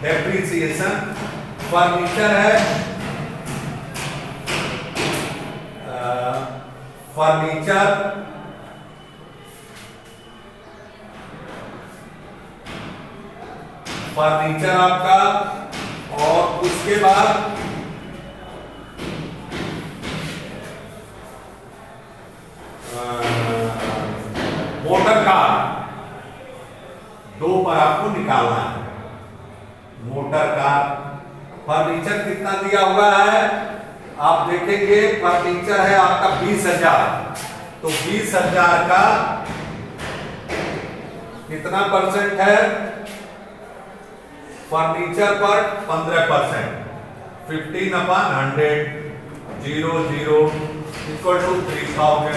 Depreciation. Furniture है, furniture furniture आपका, और उसके बाद मोटर कार, दो पर आपको निकालना है। मोटर कार, फर्नीचर कितना दिया हुआ है आप देखेंगे, फर्नीचर है आपका 20,000, तो 20,000 का कितना परसेंट है फर्नीचर पर? 15%, 15/100, 00 इक्वल टू 3000।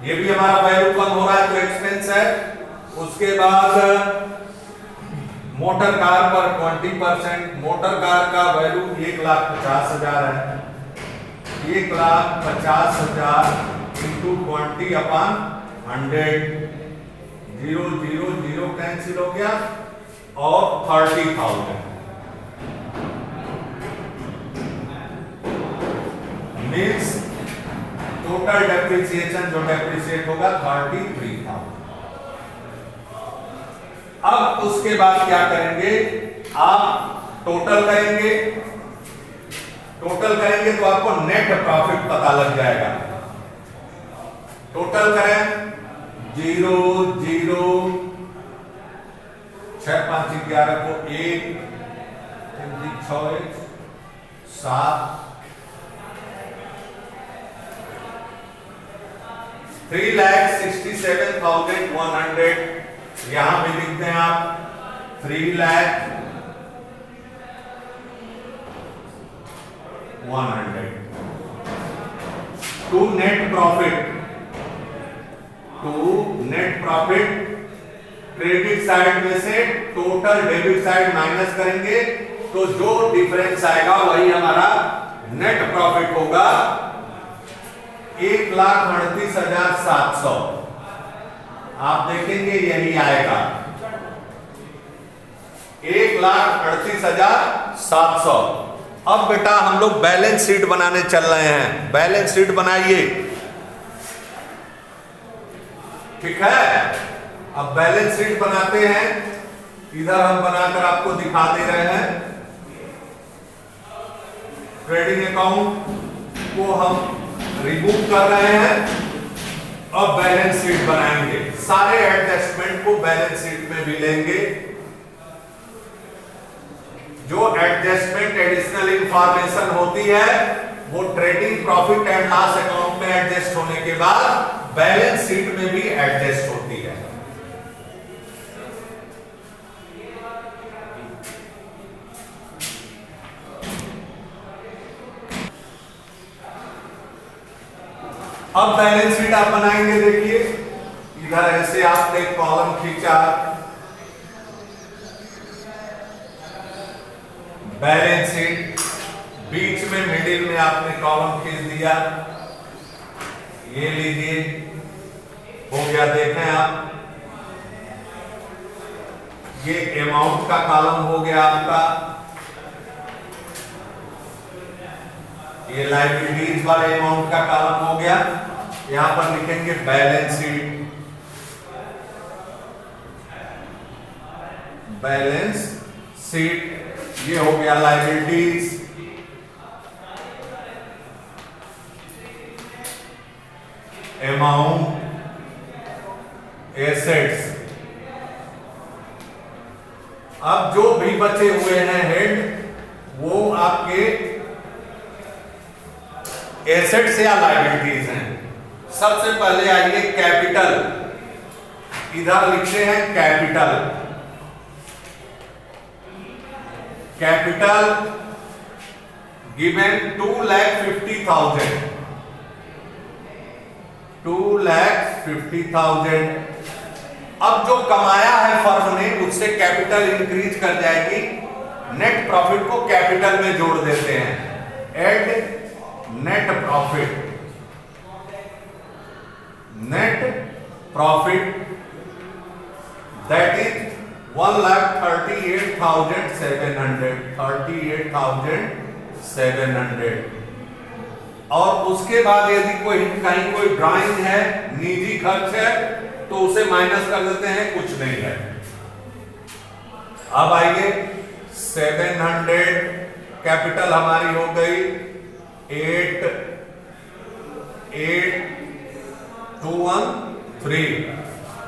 ये भी हमारा वैल्यू कम हो रहा है तो एक्सपेंस है। उसके बाद मोटर कार पर 20%, मोटर कार का वैल्यू 1,50,000 है। 1,50,000 इंटू 20/100, 000 कैंसिल हो गया, और 30,000 मीन्स टोटल डेप्रिसिएशन जो डेप्रिसिएट होगा 33,000। अब उसके बाद क्या करेंगे आप? टोटल करेंगे। टोटल करेंगे तो आपको नेट प्रॉफिट पता लग जाएगा। टोटल करें 0 0 6 5 11 को 1 3 6 7 3,67,100 यहां भी लिखते हैं आप 3,00,100 to net profit credit side में से टोटल डेबिट साइड माइनस करेंगे तो जो डिफरेंस आएगा वही हमारा नेट प्रॉफिट होगा। 1,38,700 आप देखेंगे यही आएगा 1,38,700। अब बेटा हम लोग बैलेंस शीट बनाने चल रहे हैं। बैलेंस शीट बनाइए, ठीक है। अब बैलेंस शीट बनाते हैं, इधर हम बनाकर आपको दिखा दे रहे हैं। ट्रेडिंग अकाउंट को हम रिमूव कर रहे हैं, अब बैलेंस शीट बनाएंगे। सारे एडजस्टमेंट को बैलेंस शीट में भी लेंगे। जो एडजस्टमेंट एडिशनल इंफॉर्मेशन होती है वो trading profit and loss account में एडजस्ट होने के बाद बैलेंस शीट में भी एडजस्ट होती है। अब बैलेंस शीट आप बनाएंगे। देखिए इधर ऐसे आपने एक कॉलम खींचा, बैलेंस शीट, बीच में मिडिल में आपने कॉलम खींच दिया, ये लीजिए हो गया। देखें आप ये अमाउंट का कॉलम हो गया आपका, ये लायबिलिटीज वाले अमाउंट का कॉलम हो गया। यहां पर लिखेंगे बैलेंस शीट, बैलेंस शीट, ये हो गया लायबिलिटीज, अमाउंट, एसेट्स। अब जो भी बचे हुए हैं हेड वो आपके एसेट्स या लायबिलिटीज हैं। सबसे पहले आइए कैपिटल, इधर लिखते हैं कैपिटल। Capital given 2,50,000, 2,50,000। अब जो कमाया है फर्म ने उससे कैपिटल इंक्रीज कर जाएगी। नेट प्रॉफिट को कैपिटल में जोड़ देते हैं, add net profit, net profit that is 1,38,700 और उसके बाद यदि कहीं कोई ड्राइंग है, निजी खर्च है, तो उसे माइनस कर देते हैं, कुछ नहीं है। अब आइए 700 कैपिटल हमारी हो गई 8,8,2,1,3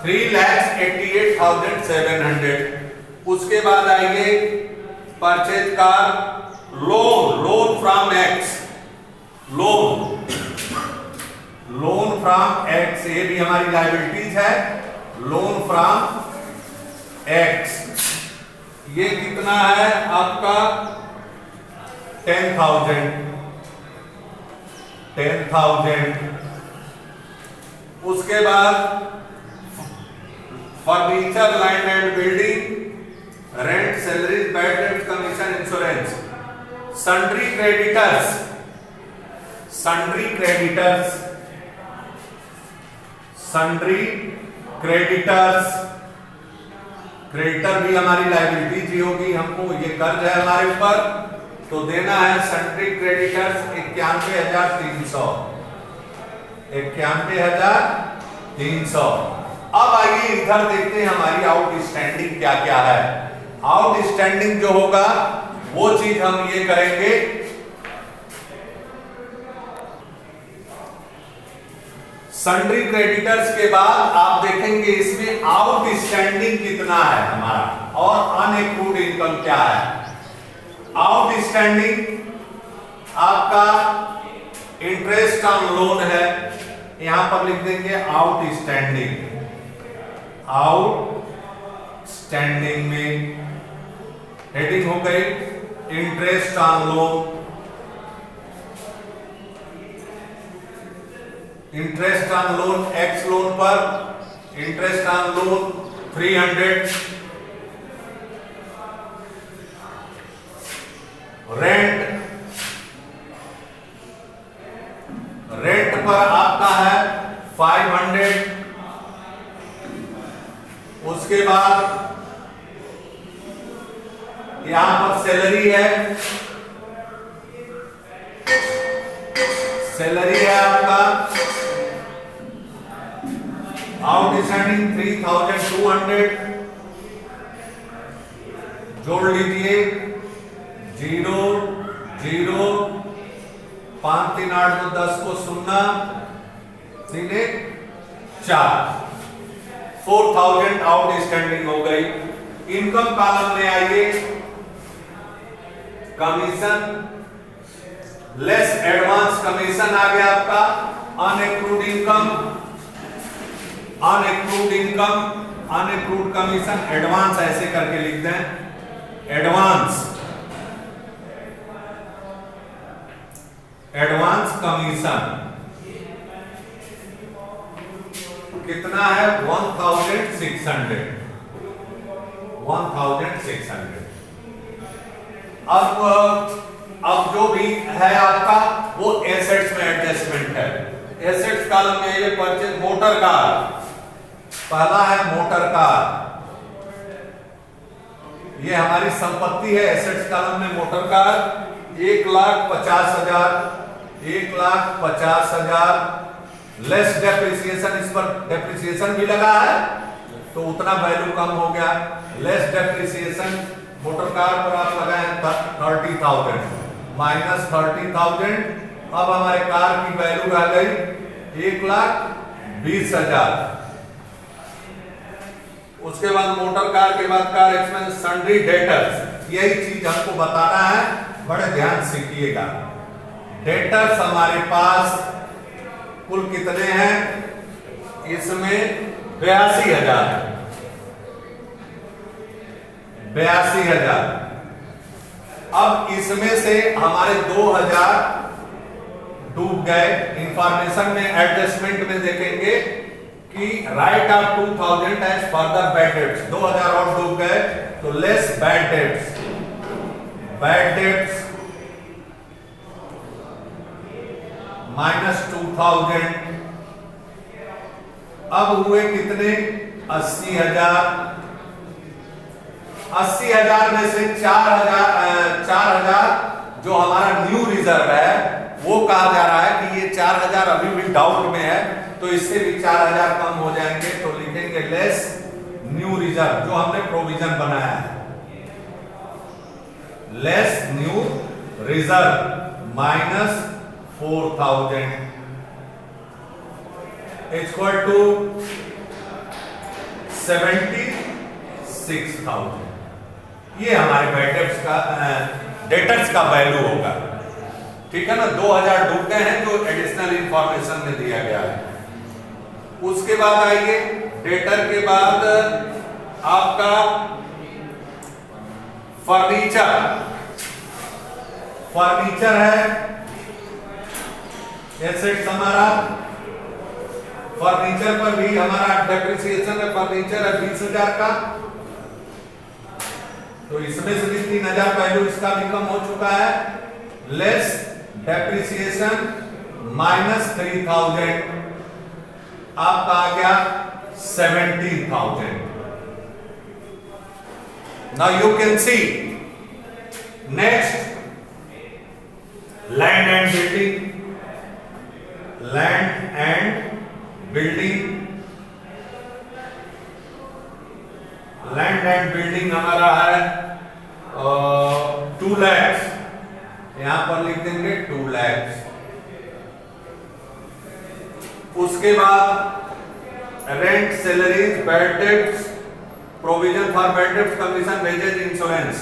3,88,700। उसके बाद आइए purchase car, loan from x, loan from x, ये भी हमारी लायबिलिटीज है। लोन फ्रॉम एक्स ये कितना है आपका 10,000। उसके बाद furniture, land and building, rent, salaries, bad debt, commission, insurance. Sundry creditors, creditor भी हमारी लायबिलिटी जी होगी, हमको ये कर्ज है हमारे ऊपर, तो देना है सन्ड्री क्रेडिटर्स 91,300। अब आइए इधर देखते हैं हमारी आउटस्टैंडिंग क्या क्या है। आउटस्टैंडिंग जो होगा वो चीज हम ये करेंगे, सन्ड्री क्रेडिटर्स के बाद आप देखेंगे इसमें आउटस्टैंडिंग कितना है हमारा और अनएक्रूड इनकम क्या है। आउटस्टैंडिंग आपका इंटरेस्ट ऑन लोन है, यहां पर लिख देंगे आउटस्टैंडिंग में हेडिंग हो गई interest on loan. Interest on loan, x loan पर इंटरेस्ट ऑन लोन 300। रेंट पर आपका है 500। उसके बाद यहां पर सैलरी है, आपका आउटस्टैंडिंग 3,200 जोड़ लीजिए 0 0 5 3 8 2 10 को 0 3 1 4 4,000 आउटस्टैंडिंग हो गई। इनकम कॉलम में आइए, कमीशन लेस एडवांस कमीशन आ गया आपका। अनएक्रूड कमीशन, एडवांस ऐसे करके लिख दें, एडवांस कमीशन कितना है 1,600। अब जो भी है आपका वो एसेट्स में एडजस्टमेंट है। एसेट्स कॉलम में ये परचेज मोटर कार, पहला है मोटर कार, ये हमारी संपत्ति है। एसेट्स कॉलम में मोटर कार 1,50,000 लेस डेप्रिसिएशन, इस पर डेप्रिसिएशन भी लगा है तो उतना वैल्यू कम हो गया। लेस डेप्रिसिएशन मोटर कार पर आप लगाए 30,000 माइनस 30,000। अब हमारे कार की वैल्यू रह गई 1,20,000। उसके बाद मोटर कार के बाद कार एक्सपेंस, सन्ड्री डेटर्स, यही चीज हमको बताना है, बड़े ध्यान सीखिएगा। डेटर्स हमारे पास कुल कितने हैं, इसमें 82,000। अब इसमें से हमारे 2,000 डूब गए। इंफॉर्मेशन में एडजस्टमेंट में देखेंगे कि write off 2,000 as further bad debts, 2,000 और डूब गए तो लेस बैड डेट्स माइनस 2,000। अब हुए कितने 80,000। 80,000 में से 4,000 जो हमारा न्यू रिजर्व है वो कहा जा रहा है कि ये 4,000 अभी भी डाउट में है, तो इससे भी 4,000 कम हो जाएंगे, तो लिखेंगे लेस न्यू रिजर्व जो हमने प्रोविजन बनाया है, less new reserve minus 4,000 equal to 76,000। ये हमारे डेटर्स का वैल्यू होगा, ठीक है ना। 2,000 डूब गए हैं जो एडिशनल इंफॉर्मेशन में दिया गया है। उसके बाद आइए डेटर के बाद आपका फर्नीचर है एसेट्स हमारा। फर्नीचर पर भी हमारा डेप्रिसिएशन है, फर्नीचर है 20,000 का, तो इसमें से भी 3,000 वैल्यू इसका भी कम हो चुका है, लेस डेप्रिसिएशन माइनस 3,000 आपका आ गया 17,000। Now you can see next land and building. Land and building, land and building हमारा है 2 लाख, यहां पर लिख देंगे 2 लाख। उसके बाद rent, salaries, bad debts, provision for bad debts, commission, wages, insurance,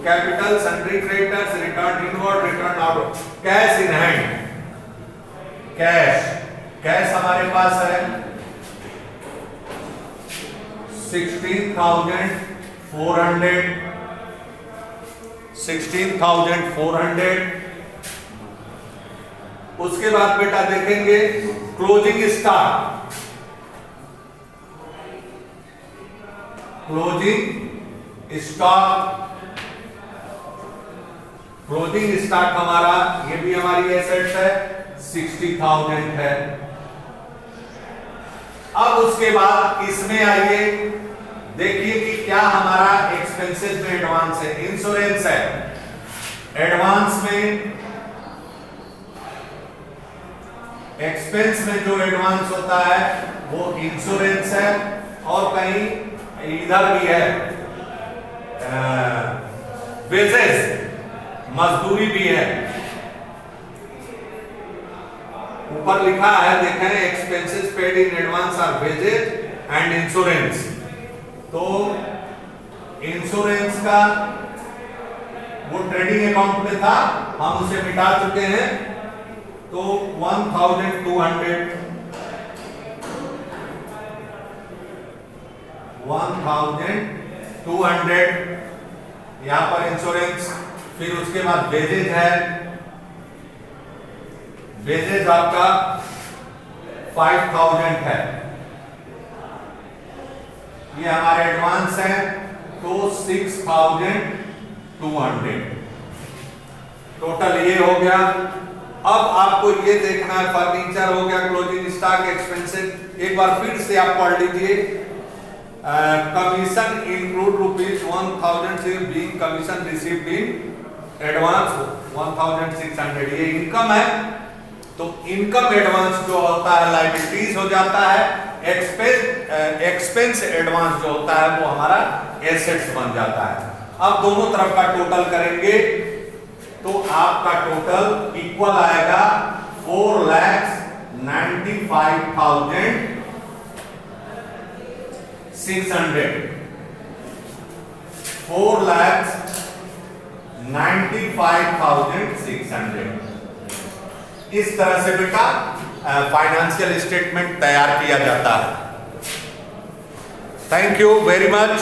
capital, sundry creditors, return inward, return outward, cash in hand. Cash हमारे पास है 16,400। उसके बाद बेटा देखेंगे क्लोजिंग स्टॉक। क्लोजिंग स्टॉक हमारा, ये भी हमारी एसेट्स है, 60,000 है। अब उसके बाद इसमें आइए देखिए कि क्या हमारा एक्सपेंसेस में एडवांस है, इंश्योरेंस है। एडवांस में एक्सपेंस में जो एडवांस होता है वो इंश्योरेंस है, और कहीं इधर भी है वेजेस, मजदूरी भी है। ऊपर लिखा है देखें expenses paid in advance are wages and insurance. तो इंश्योरेंस का वो ट्रेडिंग अकाउंट में था, हम उसे मिटा चुके हैं, तो 1,200 यहां पर इंश्योरेंस। फिर उसके बाद वेजेज है, वेजेज आपका 5,000 है, ये हमारे एडवांस है, तो 6,200 टोटल ये हो गया। अब आपको ये देखना है, फर्नीचर हो गया, क्लोजिंग स्टॉक, एक्सपेंसेस। एक बार फिर से आप पढ़ लीजिए। कमीशन इंक्लूड ₹1,000 से being commission received in advance 1,600, ये इनकम है। तो इनकम एडवांस जो होता है लायबिलिटीज हो जाता है, एक्सपेंस एडवांस जो होता है वो हमारा एसेट्स बन जाता है। अब दोनों तरफ का टोटल करेंगे तो आपका टोटल इक्वल आएगा 4,95,600। 4,95,600। इस तरह से बेटा फाइनेंशियल स्टेटमेंट तैयार किया जाता है। Thank you very much.